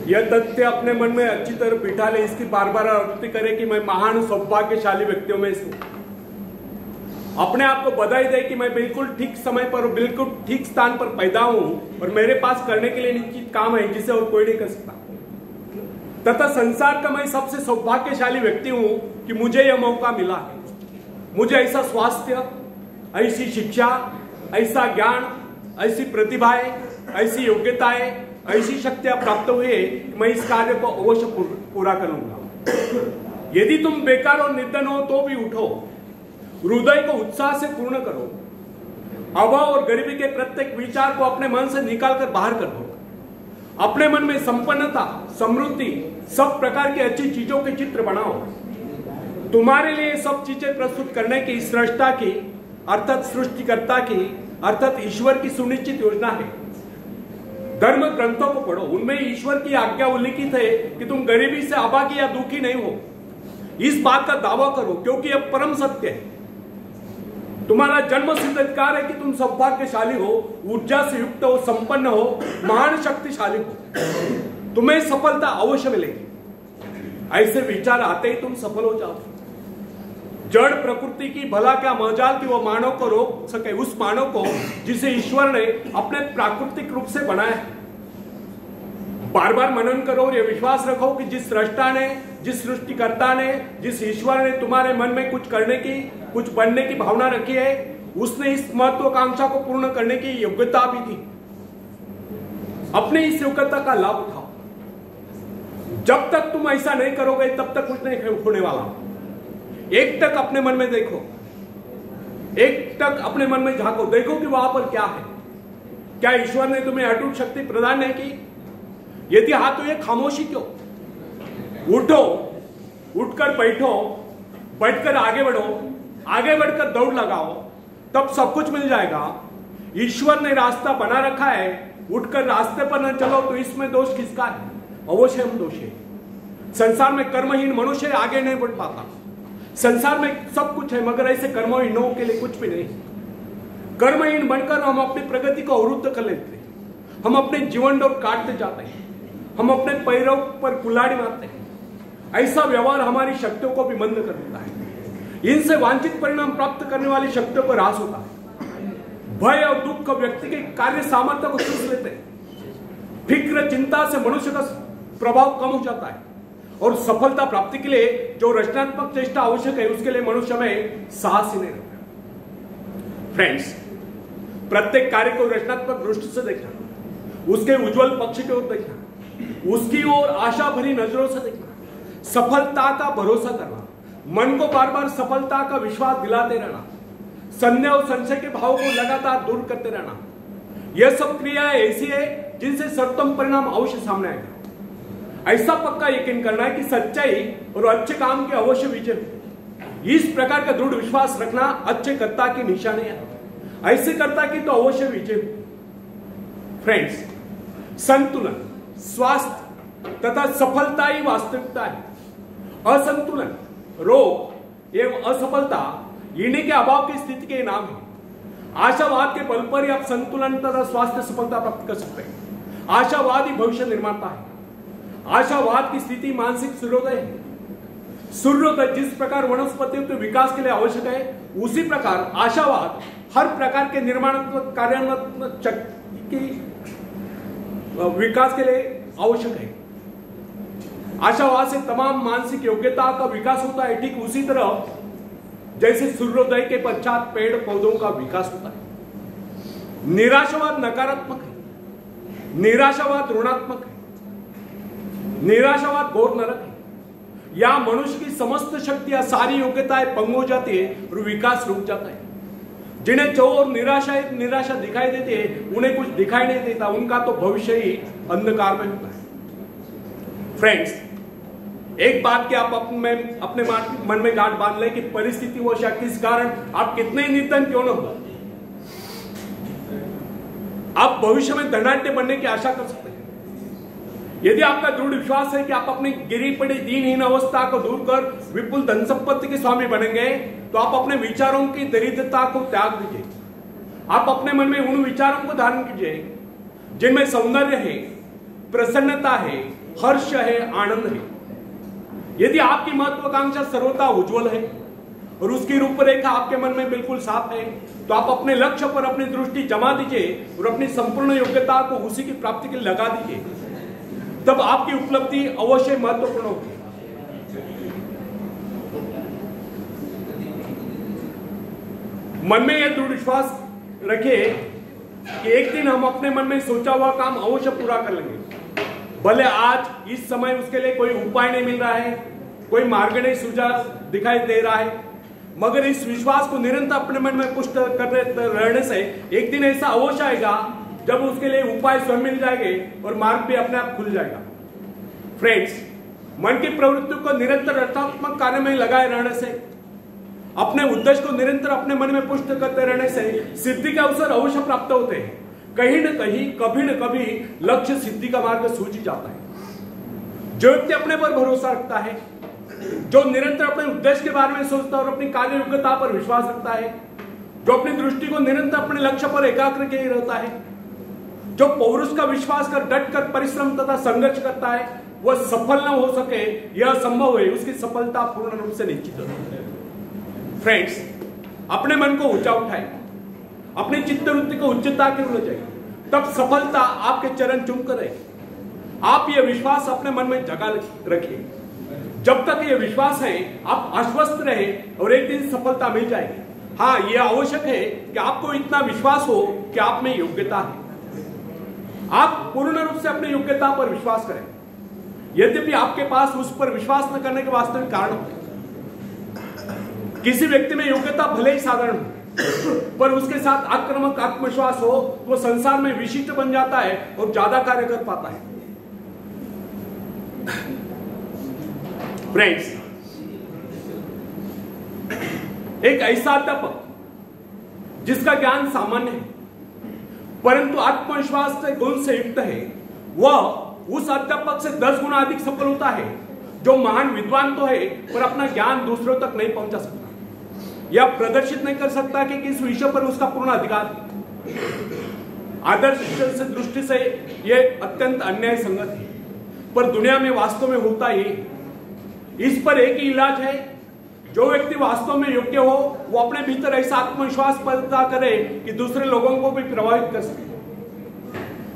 यह तथ्य अपने मन में अच्छी तरह बिठा ले, इसकी बार बार आवृत्ति करे कि मैं महान सौभाग्यशाली व्यक्तियों में हूं। अपने आप को बधाई दे कि मैं बिल्कुल ठीक समय पर और बिल्कुल ठीक स्थान पर पैदा हूं और मेरे पास करने के लिए निश्चित काम है जिसे और कोई नहीं कर सकता। तथा संसार का मैं सबसे सौभाग्यशाली व्यक्ति हूं कि मुझे यह मौका मिला है। मुझे ऐसा स्वास्थ्य, ऐसी शिक्षा, ऐसा ज्ञान, ऐसी प्रतिभाएं, ऐसी योग्यताएं, ऐसी शक्तियां प्राप्त हुई है कि मैं इस कार्य को अवश्य पूरा करूंगा। यदि तुम बेकार और निर्धन हो तो भी उठो, हृदय को उत्साह से पूर्ण करो, अभाव और गरीबी के प्रत्येक विचार को अपने मन से निकालकर बाहर कर दो। अपने मन में संपन्नता, समृद्धि, सब प्रकार की अच्छी चीजों के चित्र बनाओ। तुम्हारे लिए सब चीजें प्रस्तुत करने की सृष्टा की अर्थात सृष्टिकर्ता की अर्थात ईश्वर की सुनिश्चित योजना है। धर्म ग्रंथों को पढ़ो, उनमें ईश्वर की आज्ञा उल्लिखित है कि तुम गरीबी से अभागी या दुखी नहीं हो। इस बात का दावा करो क्योंकि यह परम सत्य है। तुम्हारा जन्म सिद्ध अधिकार है कि तुम सौभाग्यशाली हो, ऊर्जा से युक्त हो, संपन्न हो, महान शक्तिशाली हो। तुम्हें सफलता अवश्य मिलेगी। ऐसे विचार आते ही तुम सफल हो जाओ। जड़ प्रकृति की भला क्या मजाल कि वो मानव को रोक सके, उस मानव को जिसे ईश्वर ने अपने प्राकृतिक रूप से बनाया है। बार बार मनन करो और यह विश्वास रखो कि जिस सृष्टा ने, जिस सृष्टिकर्ता ने, जिस ईश्वर ने तुम्हारे मन में कुछ करने की, कुछ बनने की भावना रखी है, उसने इस महत्वाकांक्षा को पूर्ण करने की योग्यता भी दी। अपने इस योग्यता का लाभ उठाओ। जब तक तुम ऐसा नहीं करोगे तब तक कुछ नहीं होने वाला। एक टक अपने मन में देखो, एक टक अपने मन में झांको, देखो कि वहां पर क्या है। क्या ईश्वर ने तुम्हें अटूट शक्ति प्रदान नहीं की? यदि हाँ तो ये खामोशी क्यों? उठो, उठकर बैठो, बैठकर आगे बढ़ो, आगे बढ़कर दौड़ लगाओ, तब सब कुछ मिल जाएगा। ईश्वर ने रास्ता बना रखा है, उठकर रास्ते पर न चलो तो इसमें दोष किसका है? अवश्य हम दोषी हैं। संसार में कर्महीन मनुष्य आगे नहीं बढ़ पाता। संसार में सब कुछ है मगर ऐसे कर्महीनों के लिए कुछ भी नहीं। कर्महीन बनकर हम अपनी प्रगति को अवरुद्ध कर लेते हैं। हम अपने जीवन डोर काटते जाते हैं। हम अपने पैरों पर कुल्हाड़ी मारते हैं। ऐसा व्यवहार हमारी शक्तियों को भी मंद कर देता है। इनसे वांछित परिणाम प्राप्त करने वाली शक्तियों पर ह्रास होता है। भय और दुख व्यक्ति के कार्य सामर्थ्य को चूस लेते हैं। फिक्र, चिंता से मनुष्य का प्रभाव कम हो जाता है और सफलता प्राप्ति के लिए जो रचनात्मक चेष्टा आवश्यक है उसके लिए मनुष्य में साहस ही नहीं रहता। फ्रेंड्स, प्रत्येक कार्य को रचनात्मक दृष्टि से देखना, उसके उज्जवल पक्ष की ओर देखना, उसकी ओर आशा भरी नजरों से देखना, सफलता का भरोसा करना, मन को बार बार सफलता का विश्वास दिलाते रहना, संदेह और संशय के भाव को लगातार दूर करते रहना, यह सब क्रियाएं ऐसी है जिनसे सर्वोत्तम परिणाम अवश्य सामने आएगा। ऐसा पक्का यकीन करना है कि सच्चाई और अच्छे काम के अवश्य विजय। इस प्रकार का दृढ़ विश्वास रखना अच्छे कर्ता की निशानी है। ऐसे कर्ता की तो अवश्य विजय। फ्रेंड्स, संतुलन, स्वास्थ्य तथा सफलता ही वास्तविकता है। असंतुलन, रोग एवं असफलता इन्हीं के अभाव की स्थिति के नाम है। आशावाद के बल पर ही आप संतुलन तथा स्वास्थ्य सफलता प्राप्त कर सकते हैं। आशावाद ही भविष्य निर्माता है। आशावाद की स्थिति मानसिक सूर्योदय है। सूर्योदय जिस प्रकार वनस्पतियों के विकास के लिए आवश्यक है, उसी प्रकार आशावाद हर प्रकार के निर्माणात्मक कार्यात्मक शक्ति की विकास के लिए आवश्यक है। आशावाद से तमाम मानसिक योग्यता का विकास होता है, ठीक उसी तरह जैसे सूर्योदय के पश्चात पेड़ पौधों का विकास होता है। निराशावाद नकारात्मक है, निराशावाद ऋणात्मक है, निराशावाद घोर नरक है। या मनुष्य की समस्त शक्तियां, सारी योग्यताएं भंग हो जाती है और विकास रुक जाता है। जिन्हें चौर निराशा दिखाई देती है, उन्हें कुछ दिखाई नहीं देता, उनका तो भविष्य ही अंधकार में होता है। फ्रेंड्स, एक बात की आप अपने मन में गांठ बांध ले कि परिस्थिति वो किस कारण आप कितने निर्धन क्यों न हो, आप भविष्य में धनाढ्य बनने की आशा कर सकते हैं। यदि आपका दृढ़ विश्वास है कि आप अपनी गिरी पड़ी दीनहीन अवस्था को दूर कर विपुल धन संपत्ति के स्वामी बनेंगे, तो आप अपने विचारों की दरिद्रता को त्याग दीजिए। आप अपने मन में उन विचारों को धारण कीजिए जिनमें सौंदर्य है, प्रसन्नता है, हर्ष है, आनंद है। यदि आपकी महत्वाकांक्षा सर्वथा उज्जवल है और उसकी रूपरेखा आपके मन में बिल्कुल साफ है, तो आप अपने लक्ष्य पर अपनी दृष्टि जमा दीजिए और अपनी संपूर्ण योग्यता को उसी की प्राप्ति के लिए लगा दीजिए। तब आपकी उपलब्धि अवश्य महत्वपूर्ण होगी। मन में यह दृढ़ विश्वास रखे कि एक दिन हम अपने मन में सोचा हुआ काम अवश्य पूरा कर लेंगे। भले आज इस समय उसके लिए कोई उपाय नहीं मिल रहा है, कोई मार्ग नहीं सूझा दिखाई दे रहा है, मगर इस विश्वास को निरंतर अपने मन में पुष्ट करते रहने से एक दिन ऐसा अवश्य आएगा जब उसके लिए उपाय स्वयं मिल जाएंगे और मार्ग भी अपने आप खुल जाएगा। फ्रेंड्स, मन की प्रवृत्ति को निरंतर रचनात्मक कार्य में लगाए रहने से, अपने उद्देश्य को निरंतर अपने मन में पुष्ट करते रहने से सिद्धि के अवसर अवश्य प्राप्त होते हैं। कहीं न कहीं, कभी न कभी लक्ष्य सिद्धि का मार्ग सूझ ही जाता है। जो व्यक्ति अपने पर भरोसा रखता है, जो निरंतर अपने उद्देश्य के बारे में सोचता है और अपनी कार्य योग्यता पर विश्वास रखता है, जो अपनी दृष्टि को निरंतर अपने लक्ष्य पर एकाग्र किए रहता है, जो पौरुष का विश्वास कर डट कर परिश्रम तथा संघर्ष करता है, वह सफल न हो सके यह संभव है, उसकी सफलता पूर्ण रूप से निश्चित है। फ्रेंड्स, अपने मन को ऊंचा उठाए, अपनी चित्तवृत्ति को उच्चता की ओर ले जाए, तब सफलता आपके चरण चूम कर रहे। आप यह विश्वास अपने मन में जगा रखिए। जब तक यह विश्वास है, आप आश्वस्त रहे और एक दिन सफलता मिल जाएगी। हाँ, यह आवश्यक है कि आपको इतना विश्वास हो कि आप में योग्यता है। आप पूर्ण रूप से अपनी योग्यता पर विश्वास करें, यद्यपि आपके पास उस पर विश्वास न करने के वास्तविक कारण होते हैं। किसी व्यक्ति में योग्यता भले ही साधारण हो, पर उसके साथ आक्रामक आत्मविश्वास हो, वो संसार में विशिष्ट बन जाता है और ज्यादा कार्य कर पाता है। फ्रेंड्स, एक ऐसा अध्यापक जिसका ज्ञान सामान्य है परंतु आत्मविश्वास से गुण से युक्त है, वह उस अध्यापक से 10 गुना अधिक सफल होता है जो महान विद्वान तो है पर अपना ज्ञान दूसरों तक नहीं पहुंचा सकता या प्रदर्शित नहीं कर सकता कि किस विषय पर उसका पूर्ण अधिकार है। आदर्श से दृष्टि से यह अत्यंत अन्याय संगत है, पर दुनिया में वास्तव में होता ही। इस पर एक ही इलाज है, जो व्यक्ति वास्तव में योग्य हो वो अपने भीतर ऐसा आत्मविश्वास पैदा करे कि दूसरे लोगों को भी प्रभावित कर सके।